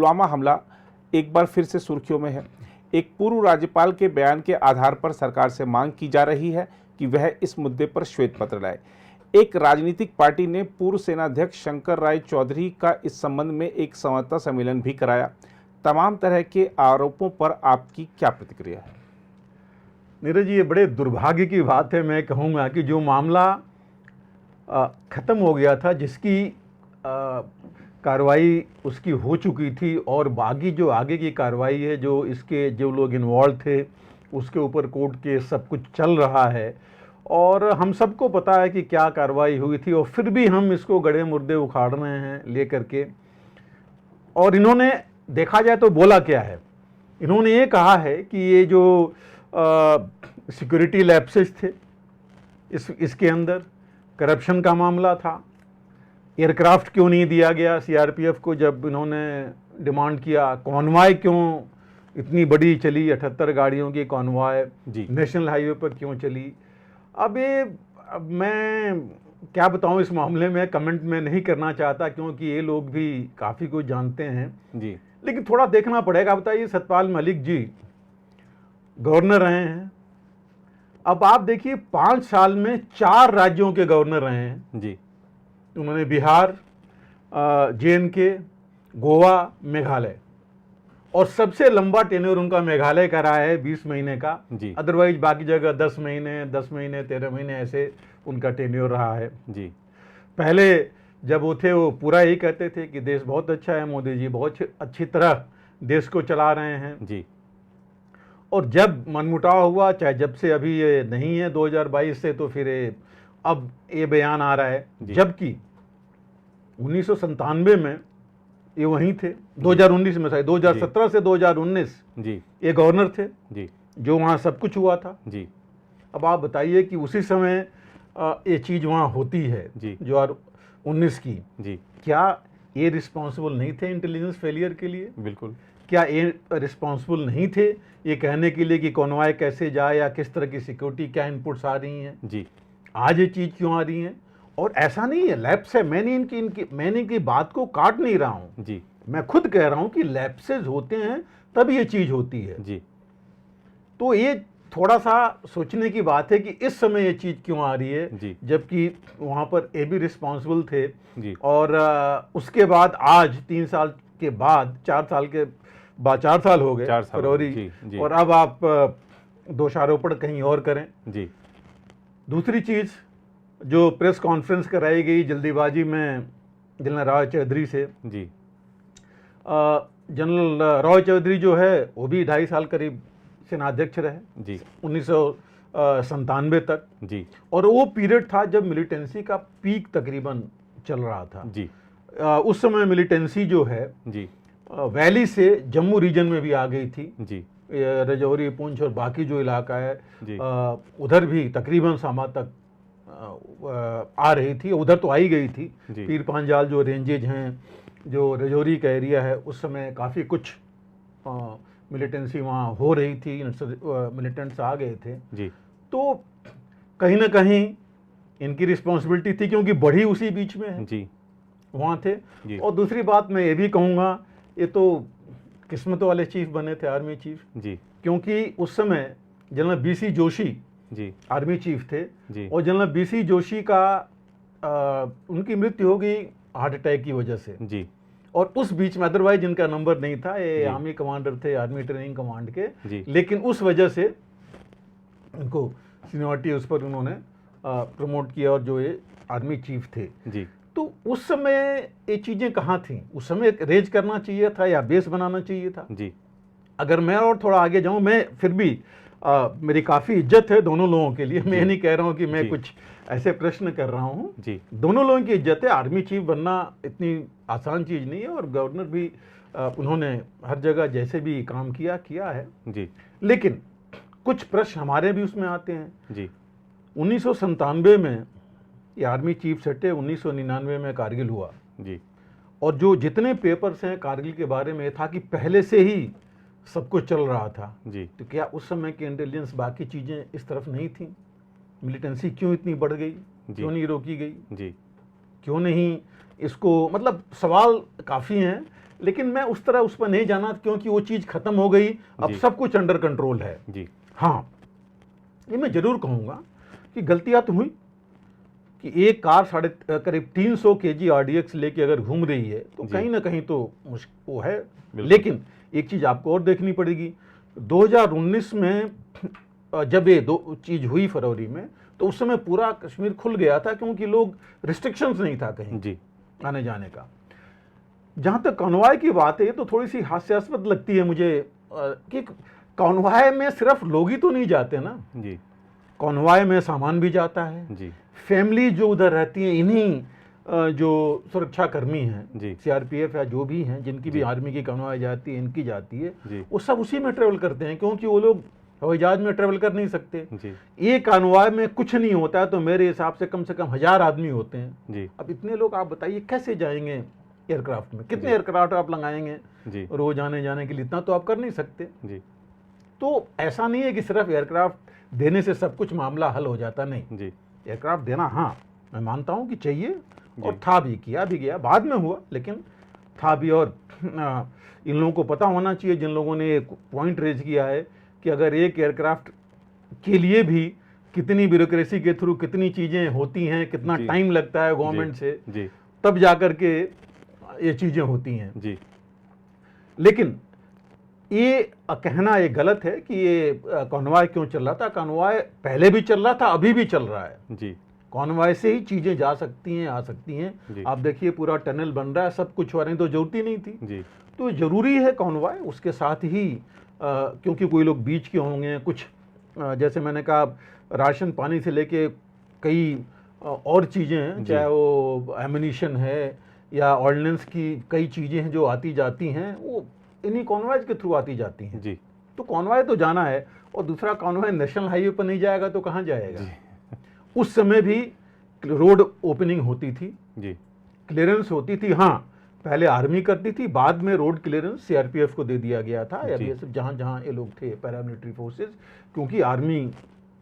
पुलवामा हमला एक बार फिर से सुर्खियों में है। एक पूर्व राज्यपाल के बयान के आधार पर सरकार से मांग की जा रही है कि वह इस मुद्दे पर श्वेत पत्र लाए। एक राजनीतिक पार्टी ने पूर्व सेनाध्यक्ष शंकर राय चौधरी का इस संबंध में एक संवाददाता सम्मेलन भी कराया। तमाम तरह के आरोपों पर आपकी क्या प्रतिक्रिया है? नीरज जी, ये बड़े दुर्भाग्य की बात है। मैं कहूँगा कि जो मामला ख़त्म हो गया था, जिसकी कार्रवाई उसकी हो चुकी थी, और बाकी जो आगे की कार्रवाई है, जो इसके जो लोग इन्वॉल्व थे उसके ऊपर कोर्ट केस सब कुछ चल रहा है, और हम सबको पता है कि क्या कार्रवाई हुई थी, और फिर भी हम इसको गड़े मुर्दे उखाड़ रहे हैं ले करके। और इन्होंने देखा जाए तो बोला क्या है, इन्होंने ये कहा है कि ये जो सिक्योरिटी लैप्सेस थे इसके अंदर करप्शन का मामला था। एयरक्राफ्ट क्यों नहीं दिया गया सीआरपीएफ को जब इन्होंने डिमांड किया? कॉन्वॉय क्यों इतनी बड़ी चली, 78 गाड़ियों की कॉन्वॉय नेशनल हाईवे पर क्यों चली? अब मैं क्या बताऊं, इस मामले में कमेंट में नहीं करना चाहता क्योंकि ये लोग भी काफ़ी कुछ जानते हैं जी, लेकिन थोड़ा देखना पड़ेगा। बताइए, सतपाल मलिक जी गवर्नर रहे हैं। अब आप देखिए, 5 साल में 4 राज्यों के गवर्नर रहे हैं जी। उन्होंने, बिहार, JNK, गोवा, मेघालय, और सबसे लंबा टेन्योर उनका मेघालय का रहा है 20 महीने का। अदरवाइज बाकी जगह 10 महीने 13 महीने ऐसे उनका टेन्योर रहा है। जी। पहले जब वो थे वो पूरा यही कहते थे कि देश बहुत अच्छा है, मोदी जी बहुत अच्छी तरह देश को चला रहे हैं जी। और जब मनमुटाव हुआ, चाहे जब से अभी ये नहीं है 2022 से, तो फिर अब ये बयान आ रहा है। जबकि 1997 में ये वहीं थे, 2019 में, 2017 से 2019 ये गवर्नर थे जो वहाँ सब कुछ हुआ था। अब आप बताइए कि उसी समय ये चीज़ वहाँ होती है 2019 की, क्या ये रिस्पॉन्सिबल नहीं थे इंटेलिजेंस फेलियर के लिए? बिल्कुल। क्या ये रिस्पॉन्सिबल नहीं थे ये कहने के लिए कि कॉन्वॉय कैसे जाए या किस तरह की सिक्योरिटी, क्या इनपुट्स आ रही हैं? आज ये चीज़ क्यों आ रही है? और ऐसा नहीं है लैप्स है, मैंने इनकी बात को काट नहीं रहा हूँ मैं खुद कह रहा हूँ कि लैप्सेस होते हैं तब ये चीज़ होती है तो ये थोड़ा सा सोचने की बात है कि इस समय ये चीज़ क्यों आ रही है, जबकि वहाँ पर ये भी रिस्पॉन्सिबल थे। और उसके बाद आज 3 साल के बाद 4 साल हो गए फरवरी, और अब आप दोषारोपण कहीं और करें। दूसरी चीज़, जो प्रेस कॉन्फ्रेंस कराई गई जल्दीबाजी में जनरल रॉय चौधरी से, जनरल रॉय चौधरी जो है वो भी 2.5 साल करीब सेनाध्यक्ष रहे 1997 तक, और वो पीरियड था जब मिलिटेंसी का पीक तकरीबन चल रहा था। उस समय मिलिटेंसी जो है वैली से जम्मू रीजन में भी आ गई थी, रजौरी, पुंछ और बाकी जो इलाका है उधर भी तकरीबन सामा तक आ रही थी, उधर तो आई गई थी। पीर पांजाल जो रेंजेज हैं, जो रजौरी का एरिया है, उस समय काफ़ी कुछ मिलिटेंसी वहाँ हो रही थी, मिलिटेंट्स आ गए थे। तो कहीं ना कहीं इनकी रिस्पॉन्सिबिलिटी थी क्योंकि बढ़ी उसी बीच में है, वहाँ थे। और दूसरी बात मैं ये भी कहूँगा, ये तो किस्मत वाले चीफ बने थे, आर्मी चीफ, क्योंकि उस समय general BC Joshi army chief थे, और जनरल BC जोशी का उनकी मृत्यु हो गई हार्ट अटैक की वजह से। और उस बीच में अदरवाइज इनका नंबर नहीं था, ये आर्मी कमांडर थे, आर्मी ट्रेनिंग कमांड के, लेकिन उस वजह से इनको सीनियरिटी उस पर उन्होंने प्रमोट किया, और जो ये आर्मी चीफ थे। तो उस समय ये चीज़ें कहाँ थीं? उस समय रेज करना चाहिए था या बेस बनाना चाहिए था? अगर मैं और थोड़ा आगे जाऊँ, मैं फिर भी मेरी काफ़ी इज्जत है दोनों लोगों के लिए, मैं नहीं कह रहा हूँ कि मैं कुछ ऐसे प्रश्न कर रहा हूँ, दोनों लोगों की इज्जत है। आर्मी चीफ बनना इतनी आसान चीज़ नहीं है, और गवर्नर भी उन्होंने हर जगह जैसे भी काम किया है। लेकिन कुछ प्रश्न हमारे भी उसमें आते हैं। 1997 में ये आर्मी चीफ सटे, 1999 में कारगिल हुआ, और जो जितने पेपर्स हैं कारगिल के बारे में था कि पहले से ही सब कुछ चल रहा था। तो क्या उस समय की इंटेलिजेंस बाकी चीज़ें इस तरफ नहीं थी? मिलिटेंसी क्यों इतनी बढ़ गई? क्यों नहीं रोकी गई? क्यों नहीं इसको, मतलब सवाल काफ़ी हैं, लेकिन मैं उस तरह उस पर नहीं जाना क्योंकि वो चीज़ खत्म हो गई, अब सब कुछ अंडर कंट्रोल है जी। हाँ, ये मैं जरूर कहूँगा कि गलतियाँ तो हुई कि एक कार करीब 300 kg RDX लेके अगर घूम रही है तो कहीं ना कहीं तो मुश्किल वो है। लेकिन एक चीज़ आपको और देखनी पड़ेगी, 2019 में जब ये दो चीज़ हुई फरवरी में, तो उस समय पूरा कश्मीर खुल गया था क्योंकि लोग रिस्ट्रिक्शंस नहीं था कहीं जी आने जाने का। जहाँ तक कॉन्वॉय की बात है तो थोड़ी सी हास्यास्पद लगती है मुझे कि कॉन्वॉय में सिर्फ लोग ही तो नहीं जाते ना जी, कॉन्वॉय में सामान भी जाता है जी, फैमिली जो उधर रहती है, इन्हीं जो सुरक्षा कर्मी हैं CRPF या जो भी हैं जिनकी भी आर्मी की कॉन्वॉय जाती है, इनकी जाती है, वो सब उसी में ट्रेवल करते हैं क्योंकि वो लोग हवाई जहाज में ट्रेवल कर नहीं सकते। एक कॉन्वॉय में कुछ नहीं होता है तो मेरे हिसाब से कम 1000 आदमी होते हैं जी। अब इतने लोग आप बताइए कैसे जाएंगे एयरक्राफ्ट में, कितने एयरक्राफ्ट आप लगाएंगे रोज आने जाने के लिए, इतना तो आप कर नहीं सकते जी। तो ऐसा नहीं है कि सिर्फ एयरक्राफ्ट देने से सब कुछ मामला हल हो जाता, नहीं जी। एयरक्राफ्ट देना हाँ मैं मानता हूँ कि चाहिए और था भी, किया भी गया, बाद में हुआ लेकिन था भी। और इन लोगों को पता होना चाहिए जिन लोगों ने एक पॉइंट रेज किया है कि अगर एक एयरक्राफ्ट के लिए भी कितनी ब्यूरोक्रेसी के थ्रू कितनी चीज़ें होती हैं, कितना टाइम लगता है गवर्नमेंट से जी, तब जाकर के ये चीज़ें होती हैं जी। लेकिन ये कहना ये गलत है कि ये कॉन्वॉय क्यों चल रहा था। कॉन्वॉय पहले भी चल रहा था, अभी भी चल रहा है जी। कॉन्वॉय से ही चीज़ें जा सकती हैं, आ सकती हैं। आप देखिए पूरा टनल बन रहा है, सब कुछ हो रहा है, तो जरूरत ही नहीं थी जी। तो जरूरी है कॉन्वॉय, उसके साथ ही क्योंकि कोई लोग बीच के होंगे, कुछ जैसे मैंने कहा राशन पानी से लेके कई और चीज़ें हैं, चाहे वो एम्युनिशन है या ऑर्डिनेंस की कई चीज़ें हैं जो आती जाती हैं, वो इन्हीं कॉन्वॉय के थ्रू आती जाती हैं जी। तो कॉन्वॉय तो जाना है, और दूसरा कॉन्वॉय नेशनल हाईवे पर नहीं जाएगा तो कहाँ जाएगा। उस समय भी रोड ओपनिंग होती थी जी, क्लियरेंस होती थी। हाँ, पहले आर्मी करती थी, बाद में रोड क्लियरेंस CRPF को दे दिया गया था, या BSF जहाँ जहाँ ये लोग थे पैरामिलिट्री फोर्सेस, क्योंकि आर्मी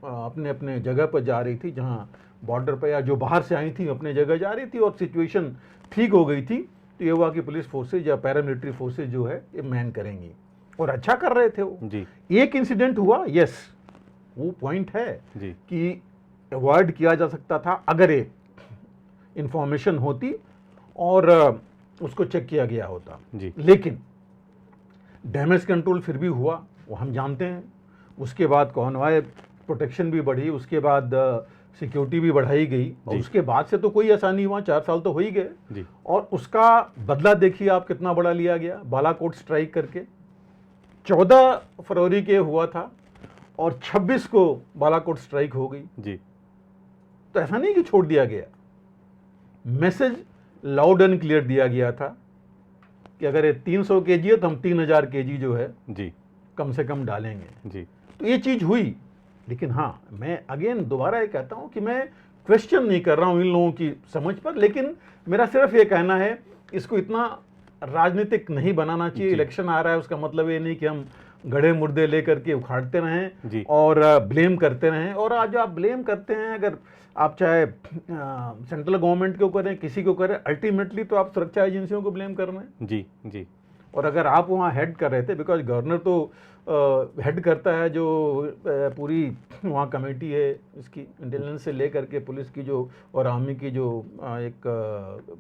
अपने अपने जगह पर जा रही थी, जहाँ बॉर्डर पर या जो बाहर से आई थी अपने जगह जा रही थी और सिचुएशन ठीक हो गई थी, तो ये हुआ कि पुलिस फोर्सेज या पैरामिलिट्री फोर्सेज जो है ये मैन करेंगी, और अच्छा कर रहे थे वो जी। एक इंसिडेंट हुआ, यस वो पॉइंट है जी, कि अवॉइड किया जा सकता था अगर ये इंफॉर्मेशन होती और उसको चेक किया गया होता जी। लेकिन डैमेज कंट्रोल फिर भी हुआ, वो हम जानते हैं। उसके बाद कॉन्वॉय प्रोटेक्शन भी बढ़ी, उसके बाद सिक्योरिटी भी बढ़ाई गई, और उसके बाद से तो कोई ऐसा नहीं हुआ, 4 साल तो हो ही गए, और उसका बदला देखिए आप कितना बड़ा लिया गया बालाकोट स्ट्राइक करके। 14 फरवरी के हुआ था और 26 को बालाकोट स्ट्राइक हो गई जी। तो ऐसा नहीं कि छोड़ दिया गया, मैसेज लाउड एंड क्लियर दिया गया था कि अगर ये 300 kg है तो हम 3000 kg जो है जी कम से कम डालेंगे जी। तो ये चीज़ हुई। लेकिन हाँ, मैं अगेन दोबारा ये कहता हूँ कि मैं क्वेश्चन नहीं कर रहा हूँ इन लोगों की समझ पर, लेकिन मेरा सिर्फ ये कहना है इसको इतना राजनीतिक नहीं बनाना चाहिए। इलेक्शन आ रहा है, उसका मतलब ये नहीं कि हम गड़े मुर्दे लेकर के उखाड़ते रहें और ब्लेम करते रहें। और आज आप ब्लेम करते हैं, अगर आप चाहे सेंट्रल गवर्नमेंट को करें, किसी को करें, अल्टीमेटली तो आप सुरक्षा एजेंसियों को ब्लेम कर रहे हैं जी जी। और अगर आप वहाँ हेड कर रहे थे, बिकॉज गवर्नर तो हेड करता है जो पूरी वहाँ कमेटी है इसकी, इंटेलिजेंस से लेकर के पुलिस की जो और आर्मी की जो एक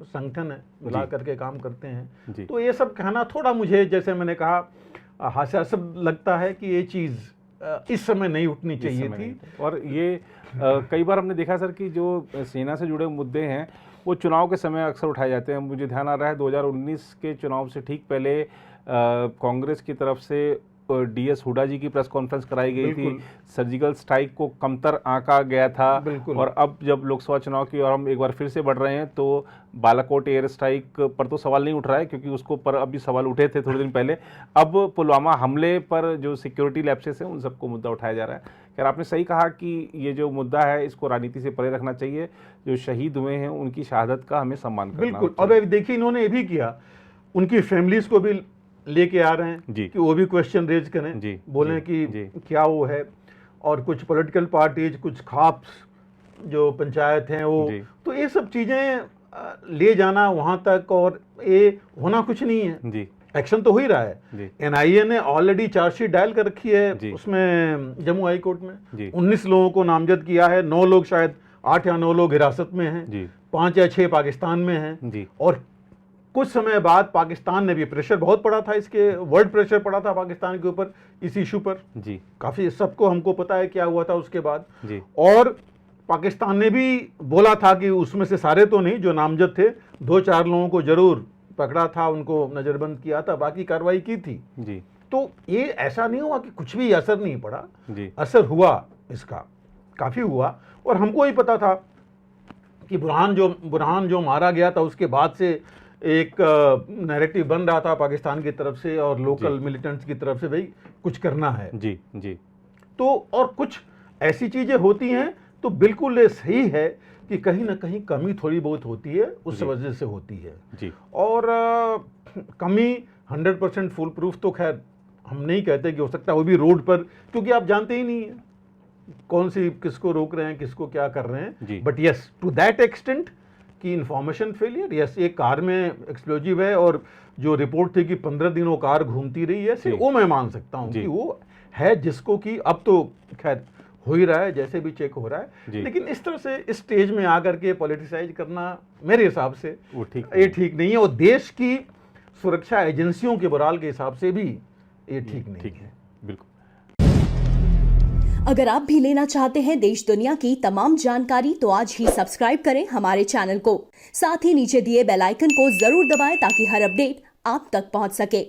संगठन है, मिला करके काम करते हैं। तो ये सब कहना थोड़ा मुझे, जैसे मैंने कहा, हास्यास्पद लगता है कि ये चीज़ इस समय नहीं उठनी चाहिए थी। और ये कई बार हमने देखा सर कि जो सेना से जुड़े मुद्दे हैं वो चुनाव के समय अक्सर उठाए जाते हैं। मुझे ध्यान आ रहा है 2019 के चुनाव से ठीक पहले कांग्रेस की तरफ से DS हुड्डा जी की प्रेस कॉन्फ्रेंस कराई गई थी, सर्जिकल स्ट्राइक को कमतर आंका गया था। और अब जब लोकसभा चुनाव की और हम एक बार फिर से बढ़ रहे हैं तो बालाकोट एयर स्ट्राइक पर तो सवाल नहीं उठ रहा है, क्योंकि उसको पर अभी सवाल उठे थे थोड़े दिन पहले। अब पुलवामा हमले पर जो सिक्योरिटी लैप्सेस हैं उन सबको मुद्दा उठाया जा रहा है। खैर, आपने सही कहा कि ये जो मुद्दा है इसको राजनीति से परे रखना चाहिए। जो शहीद हुए हैं उनकी शहादत का हमें सम्मान करना। बिल्कुल। अब देखिए इन्होंने ये भी किया, उनकी फैमिलीज को भी लेके आ रहे हैं कि वो भी क्वेश्चन रेज करें, बोलें कि क्या वो है। और कुछ पॉलिटिकल पार्टीज, कुछ खाप्स जो पंचायत हैं वो, तो ये सब चीज़ें ले जाना वहां तक, और ये होना कुछ नहीं है जी। एक्शन तो हो ही रहा है। एनआईए ने ऑलरेडी चार्जशीट डायल कर रखी है उसमें जम्मू हाई कोर्ट में। 19 लोगों को नामजद किया है, 9 लोग शायद 8 या 9 लोग हिरासत में हैं, 5 या 6 पाकिस्तान में हैं। और कुछ समय बाद पाकिस्तान ने भी, प्रेशर बहुत पड़ा था, इसके वर्ल्ड प्रेशर पड़ा था पाकिस्तान के ऊपर इस इशू पर जी, काफी सबको हमको पता है क्या हुआ था उसके बाद जी। और पाकिस्तान ने भी बोला था कि उसमें से सारे तो नहीं, जो नामजद थे 2-4 लोगों को जरूर पकड़ा था, उनको नजरबंद किया था, बाकी कार्रवाई की थी जी। तो ये ऐसा नहीं हुआ कि कुछ भी असर नहीं पड़ा जी। असर हुआ, इसका काफी हुआ। और हमको ही पता था कि बुरहान जो मारा गया था, उसके बाद से एक नैरेटिव बन रहा था पाकिस्तान की तरफ से और लोकल मिलिटेंट्स की तरफ से, भाई कुछ करना है जी जी। तो और कुछ ऐसी चीजें होती हैं तो बिल्कुल ये सही है कि कहीं ना कहीं कमी थोड़ी बहुत होती है, उस वजह से होती है जी। और कमी 100% फुल प्रूफ तो खैर हम नहीं कहते कि हो सकता है, वो भी रोड पर, क्योंकि आप जानते ही नहीं है कौन सी किसको रोक रहे हैं, किसको क्या कर रहे हैं। But yes, to that extent कि इंफॉर्मेशन फेलियर, यस, एक कार में एक्सप्लोजिव है और जो रिपोर्ट थी कि 15 दिन वो कार घूमती रही है, वो मैं मान सकता हूँ कि वो है, जिसको कि अब तो खैर हो ही रहा है, जैसे भी चेक हो रहा है। लेकिन इस तरह से इस स्टेज में आकर के पॉलिटिसाइज करना मेरे हिसाब से ये ठीक नहीं है, और देश की सुरक्षा एजेंसियों के मोराल के हिसाब से भी ये ठीक नहीं है। बिल्कुल। अगर आप भी लेना चाहते हैं देश दुनिया की तमाम जानकारी, तो आज ही सब्सक्राइब करें हमारे चैनल को। साथ ही नीचे दिए बेल आइकन को जरूर दबाएं ताकि हर अपडेट आप तक पहुंच सके।